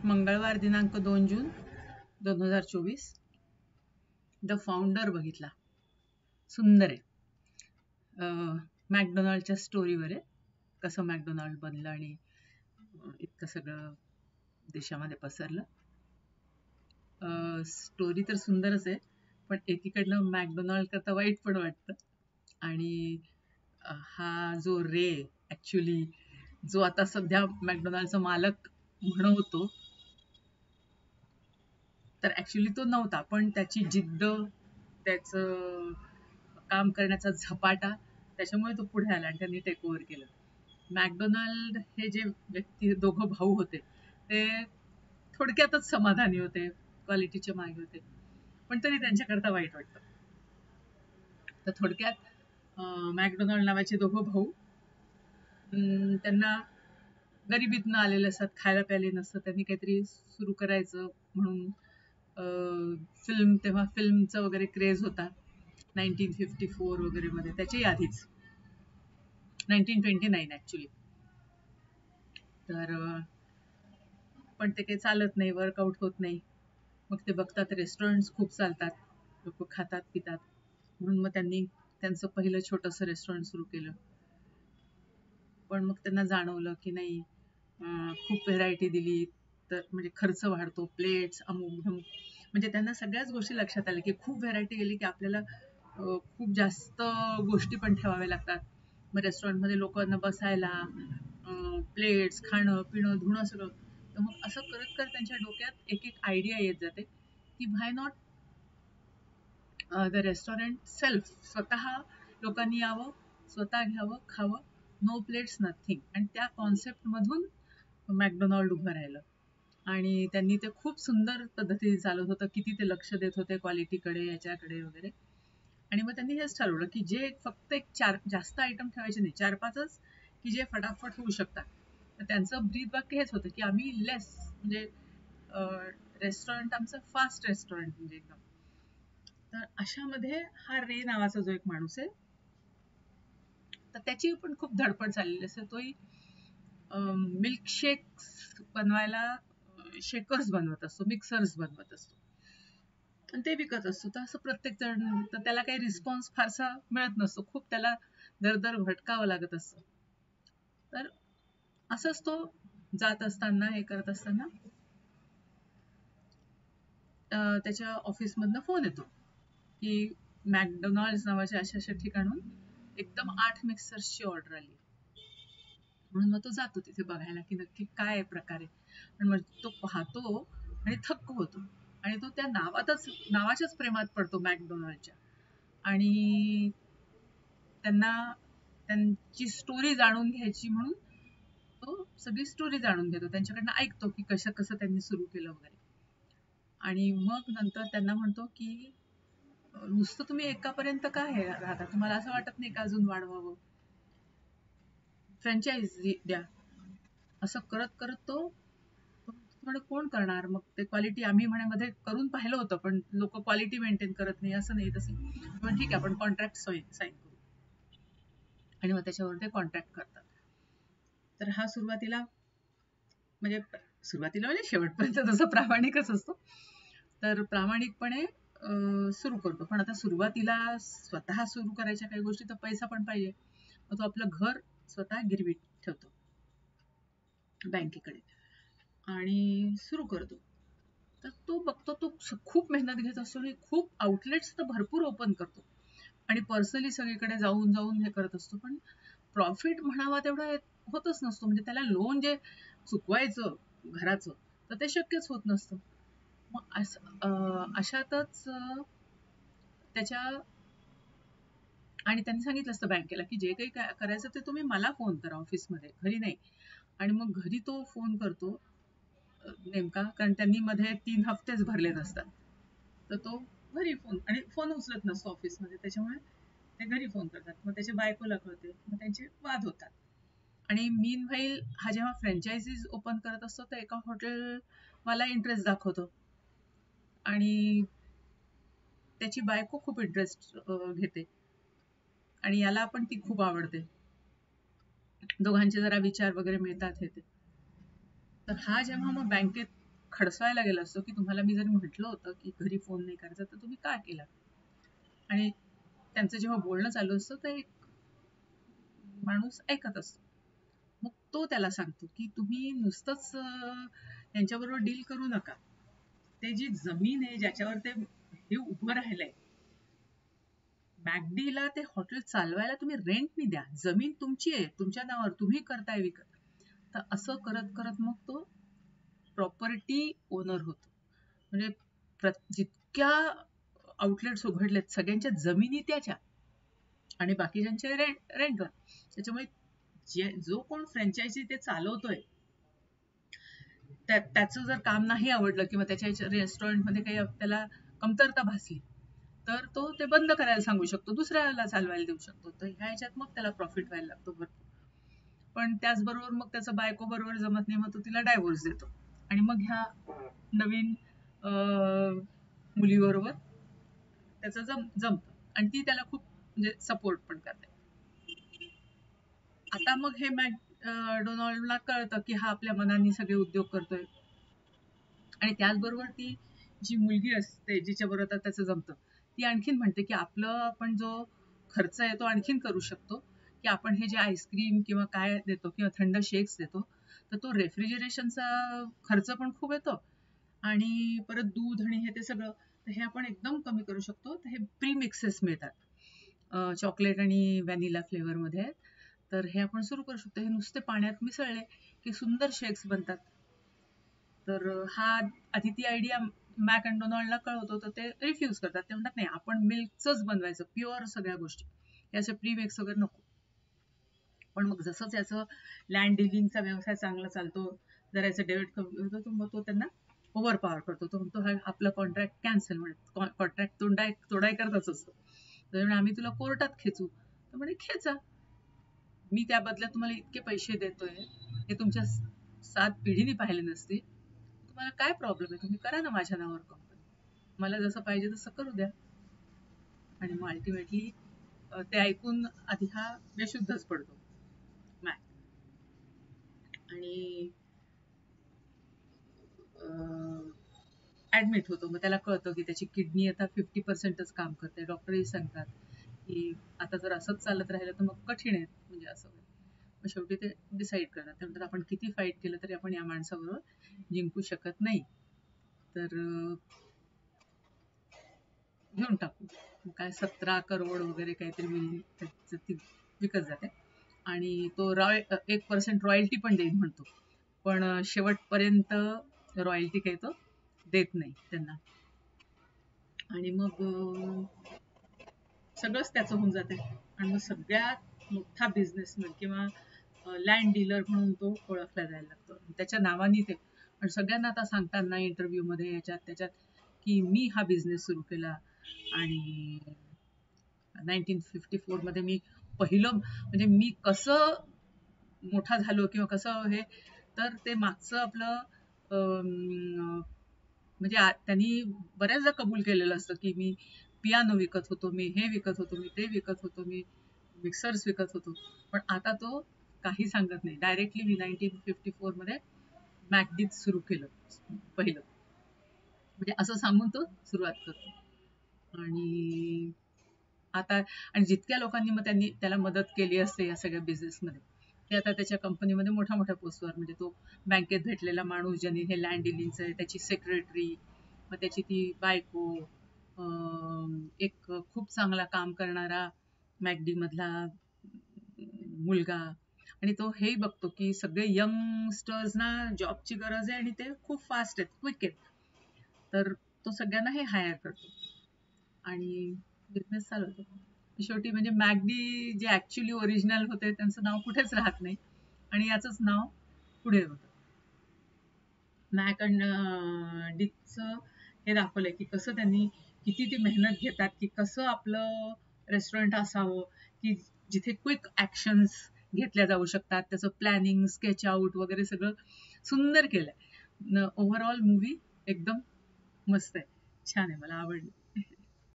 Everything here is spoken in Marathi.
मंगळवार दिनांक 2 जून 2024 द फाउंडर बघितला. सुंदर आहे. मॅकडोनाल्डच्या स्टोरीवर आहे, कसं मॅकडोनाल्ड बनलं आणि इतकं सगळं देशामध्ये पसरलं. स्टोरी तर सुंदरच आहे, पण एकीकडनं मॅकडोनाल्ड करता वाईट पण वाटतं. आणि हा जो रे ऍक्च्युली जो आता सध्या मॅकडोनाल्डचा मालक म्हणवतो, तर ऍक्च्युली तो नव्हता, पण त्याची जिद्द, त्याचं काम करण्याचा झपाटा, त्याच्यामुळे तो पुढे आला आणि त्यांनी टेक ओव्हर केलं. मॅकडोनाल्ड हे जे व्यक्ती, दोघं भाऊ होते, ते थोडक्यातच समाधानी होते, क्वालिटीच्या मागे होते, पण तरी त्यांच्याकरता वाईट वाटतं. तर थोडक्यात मॅकडोनाल्ड नावाचे दोघं भाऊ, त्यांना गरिबीतनं आलेले असतात, खायला प्यायला नसतं. त्यांनी काहीतरी सुरू करायचं म्हणून तेव्हा फिल्मचा वगैरे क्रेज होता 1954 वगैरे मध्ये, त्याच्याही आधीच 1929 ऍक्च्युली. तर पण ते काही चालत नाही, वर्कआउट होत नाही. मग ते बघतात रेस्टॉरंट्स खूप चालतात, लोक खातात पितात, म्हणून मग त्यांनी त्यांचं पहिलं छोटंसं रेस्टॉरंट सुरू केलं. पण मग त्यांना जाणवलं की नाही, खूप व्हेरायटी दिली तर म्हणजे खर्च वाढतो, प्लेट्स अमुक धमुक, म्हणजे त्यांना सगळ्याच गोष्टी लक्षात आल्या की खूप व्हेरायटी गेली की आपल्याला खूप जास्त गोष्टी पण ठेवाव्या लागतात. मग रेस्टॉरंटमध्ये लोकांना बसायला, प्लेट्स, खाणं पिणं धुणं सगळं. तर मग असं करत करत त्यांच्या डोक्यात एक एक आयडिया येत जाते की व्हाय नॉट द रेस्टॉरंट सेल्फ, स्वतः लोकांनी यावं, स्वतः घ्यावं, खावं, नो प्लेट्स नथिंग. आणि त्या कॉन्सेप्ट मधून मॅकडोनाल्ड उभं राहिलं आणि त्यांनी ते खूप सुंदर पद्धतीने चालवत होतं. किती ते लक्ष देत होते क्वालिटीकडे, याच्याकडे वगैरे. आणि मग त्यांनी हेच ठरवलं की जे फक्त जास्त आयटम ठेवायचे नाही, 4-5च की जे फटाफट होऊ शकतात. तर त्यांचं ब्रीद वाक्य हेच होतं की आम्ही लेस, म्हणजे रेस्टॉरंट आमचं फास्ट रेस्टॉरंट, म्हणजे एकदम. तर अशामध्ये हा रे नावाचा जो एक माणूस आहे, तर त्याची पण खूप धडपड चाललेली असते. तोही मिल्कशेक्स बनवायला शेकर्स बनवत असतो, मिक्सर्स बनवत असतो आणि ते विकत असतो. तर असं प्रत्येक जण, तर त्याला काही रिस्पॉन्स फारसा मिळत नसतो, खूप त्याला दर भटकावं लागत असतं. तर असंच तो जात असताना, हे करत असताना त्याच्या ऑफिसमधनं फोन येतो की मॅकडोनाल्ड नावाच्या अशा ठिकाणून एकदम 8 मिक्सर्सची ऑर्डर आली. म्हणून मग तो जातो तिथे बघायला की नक्की काय प्रकारे. पण मग तो पाहतो आणि थक्क होतो आणि तो त्या नावाच्याच प्रेमात पडतो मॅकडोनाल्डच्या. आणि त्यांची स्टोरी जाणून घ्यायची म्हणून तो सगळी स्टोरी जाणून घेतो, त्यांच्याकडनं ऐकतो की कसं त्यांनी सुरू केलं वगैरे. आणि मग नंतर त्यांना म्हणतो की नुसतं तुम्ही एकापर्यंत का हे राहता, तुम्हाला असं वाटत नाही का अजून वाढवावं, फ्रँचायझी द्या. असं करत करत तो म्हणे कोण करणार, मग ते क्वालिटी आम्ही मध्ये करून पाहिलं होतं, पण लोक क्वालिटी मेंटेन करत नाही, असं नाही तसं. पण ठीक आहे, आपण कॉन्ट्रॅक्ट साईन करू. आणि मग त्याच्यावर ते कॉन्ट्रॅक्ट करतात. तर हा सुरुवातीला म्हणजे शेवटपर्यंत तसं प्रामाणिकच असतो. तर प्रामाणिकपणे सुरू करतो, पण आता सुरुवातीला स्वतः सुरू करायच्या काही गोष्टी, तर पैसा पण पाहिजे. मग तो आपलं घर स्वतः गिरवी ठेवतो बँकेकडे आणि सुरू करतो. तर तो बघतो, तो खूप मेहनत घेत असतो आणि खूप आउटलेट्स तर भरपूर ओपन करतो आणि पर्सनली सगळीकडे जाऊन जाऊन हे करत असतो, पण प्रॉफिट म्हणावा तेवढा होतच नसतो. म्हणजे त्याला लोन जे चुकवायचं घराचं, तर ते शक्यच होत नसतं. मग अशातच त्याच्या, आणि त्यांनी सांगितलं असतं बँकेला की जे काही करायचं ते तुम्ही मला फोन करा ऑफिसमध्ये, घरी नाही. आणि मग घरी तो फोन करतो नेमका, कारण त्यांनी मध्ये 3 हफ्तेच भरलेत असतात. तर तो घरी फोन, आणि फोन उचलत नसतो ऑफिसमध्ये, त्याच्यामुळे ते घरी फोन करतात. मग त्याच्या बायकोला कळते, मग त्यांचे वाद होतात. आणि मीन व्हाईल हा जेव्हा फ्रँचायझीज ओपन करत असतो, तर एका हॉटेलवाला इंटरेस्ट दाखवतो आणि त्याची बायको खूप इंटरेस्ट घेते आणि याला पण ती खूप आवडते. दोघांचे जरा विचार वगैरे मिळतात हे ते. तर हा जेव्हा मग बँकेत खडसायला गेला असतो की तुम्हाला मी जरी म्हटलं होतं की घरी फोन नाही करायचा तर तुम्ही काय केला. आणि त्यांचं जेव्हा बोलणं चालू असतं तर एक माणूस ऐकत असतो. मग तो त्याला सांगतो की तुम्ही नुसतंच त्यांच्याबरोबर डील करू नका. ते जी जमीन आहे ज्याच्यावर ते हे उभं राहिलंय, मॅकडीला ते हॉटेल चालवायला तुम्ही रेंटनी द्या. जमीन तुमची आहे, तुमच्या नावावर, तुम्ही करताय विकत. तर असं करत करत मग तो प्रॉपर्टी ओनर होतो. म्हणजे जितक्या आउटलेट्स उघडलेत सगळ्यांच्या जमिनी त्याच्या आणि बाकीच्यांचे रेंटवर. त्याच्यामुळे जो कोण फ्रँचायझी ते चालवतोय त्याचं जर काम नाही आवडलं किंवा त्याच्या रेस्टॉरंटमध्ये काही त्याला कमतरता भासली तर तो ते बंद करायला सांगू शकतो, दुसऱ्याला चालवायला देऊ शकतो. तर ह्या ह्याच्यात मग त्याला प्रॉफिट व्हायला लागतो भरपूर. पण त्याचबरोबर मग त्याचं बायको बरोबर जमत नाही, मग तो तिला डायव्होर्स देतो आणि मग ह्या नवीन मुलीबरोबर त्याचं जमतं आणि ती त्याला खूप म्हणजे सपोर्ट पण करते. आता मग हे डोनाल्डला कळतं की हा आपल्या मनाने सगळे उद्योग करतोय आणि त्याचबरोबर ती जी मुलगी असते जिच्या बरोबर त्याचं जमतं ती आणखीन म्हणते की आपलं आपण जो खर्च आहे तो आणखीन करू शकतो, की आपण हे जे आईस्क्रीम किंवा काय देतो किंवा थंड शेक्स देतो तर तो रेफ्रिजरेशनचा खर्च पण खूप येतो आणि परत दूध आणि हे ते सगळं तर हे आपण एकदम कमी करू शकतो. तर हे प्री मिक्सेस मिळतात चॉकलेट आणि व्हॅनिला फ्लेवरमध्ये आहेत. तर हे आपण सुरू करू शकतो. हे नुसते पाण्यात मिसळले की सुंदर शेक्स बनतात. तर हा आधी ती आयडिया मॅक अँड डोनाल्डला कळवतो तर ते रिफ्यूज करतात. ते म्हणतात नाही आपण मिल्कचंच बनवायचं प्युअर सगळ्या गोष्टी, याचे प्री मिक्स वगैरे नको. पण मग जसंच याचं लँड डिलिंगचा व्यवसाय चांगला चालतो, जर याचं डेबिट कमी होतो मग तो त्यांना ओव्हर पॉवर करतो. तो म्हणतो हा आपलं कॉन्ट्रॅक्ट कॅन्सल, म्हणजे कॉन्ट्रॅक्ट तोडाय करतच असतो. तर आम्ही तुला कोर्टात खेचू. तर म्हणे खेचा, मी त्या बदल्यात तुम्हाला इतके पैसे देतोय हे तुमच्या 7 पिढीने पाहिले नसते, तुम्हाला काय प्रॉब्लेम आहे, तुम्ही करा ना माझ्या नावावर कंपनी, मला जसं पाहिजे तसं करू द्या. आणि मग अल्टिमेटली ते ऐकून आधी हा बेशुद्धच पडतो मॅक आणि ऍडमिट होतो. मग त्याला कळतं की त्याची किडनी आता 50%च काम करते. डॉक्टरही सांगतात की आता जर असंच चालत राहिलं तर मग कठीण आहे, म्हणजे असं. मग शेवटी ते डिसाईड करतात. ते म्हणतात आपण किती फाईट केलं तरी आपण या माणसाबरोबर जिंकू शकत नाही, तर घेऊन टाकू. मग काय 17 करोड वगैरे काहीतरी ती विकत जाते आणि तो 1% रॉयल्टी पण देईन म्हणतो, पण शेवटपर्यंत रॉयल्टी काही तो देत नाही त्यांना. आणि मग सगळंच त्याचं होऊन जाते आणि मग सगळ्यात मोठा बिझनेसमॅन किंवा लँड डीलर म्हणून तो ओळखला जायला लागतो. त्याच्या नावाने ते आणि सगळ्यांना आता सांगतात ना इंटरव्ह्यू मध्ये याच्यात त्याच्यात की मी हा बिझनेस सुरू केला आणि 1954 मध्ये मी पहिलं, म्हणजे मी कसं मोठा झालो किंवा कसं हे, तर ते मागचं आपलं म्हणजे त्यांनी बऱ्याचदा कबूल केलेलं असतं की मी पियानो विकत होतो, मी हे विकत होतो, मी ते विकत होतो, मी मिक्सर्स विकत होतो. पण आता तो काही सांगत नाही, डायरेक्टली मी 1954 मध्ये मॅकडीज सुरू केलं पहिलं, म्हणजे असं सांगून तो सुरुवात करतो. आणि आता आणि जितक्या लोकांनी मग त्यांनी त्याला मदत केली असते या सगळ्या बिझनेसमध्ये, ते आता त्याच्या कंपनीमध्ये मोठ्या मोठ्या पोस्टवर, म्हणजे तो बँकेत भेटलेला माणूस ज्यांनी हे लँड डिलिंगचं आहे त्याची सेक्रेटरी, मग त्याची ती बायको, एक खूप चांगला काम करणारा मॅकडी मधला मुलगा, आणि तो हेही बघतो की सगळे यंगस्टर्सना जॉबची गरज आहे आणि ते खूप फास्ट आहेत, क्विक आहेत, तर तो सगळ्यांना हे हायर करतो आणि बिझनेस चालवतो. शेवटी म्हणजे मॅकडी जे ऍक्च्युली ओरिजिनल होते त्यांचं नाव कुठेच राहत नाही आणि याचंच नाव पुढे होतं. मॅक अँड डिकचं हे दाखवलंय की कसं त्यांनी किती ती मेहनत घेतात की कसं आपलं रेस्टॉरंट असावं की जिथे क्विक ऍक्शन्स घेतल्या जाऊ शकतात, त्याचं प्लॅनिंग, स्केच आउट वगैरे सगळं सुंदर केलंय. ओव्हरऑल मूवी एकदम मस्त आहे, छान आहे, मला आवडली.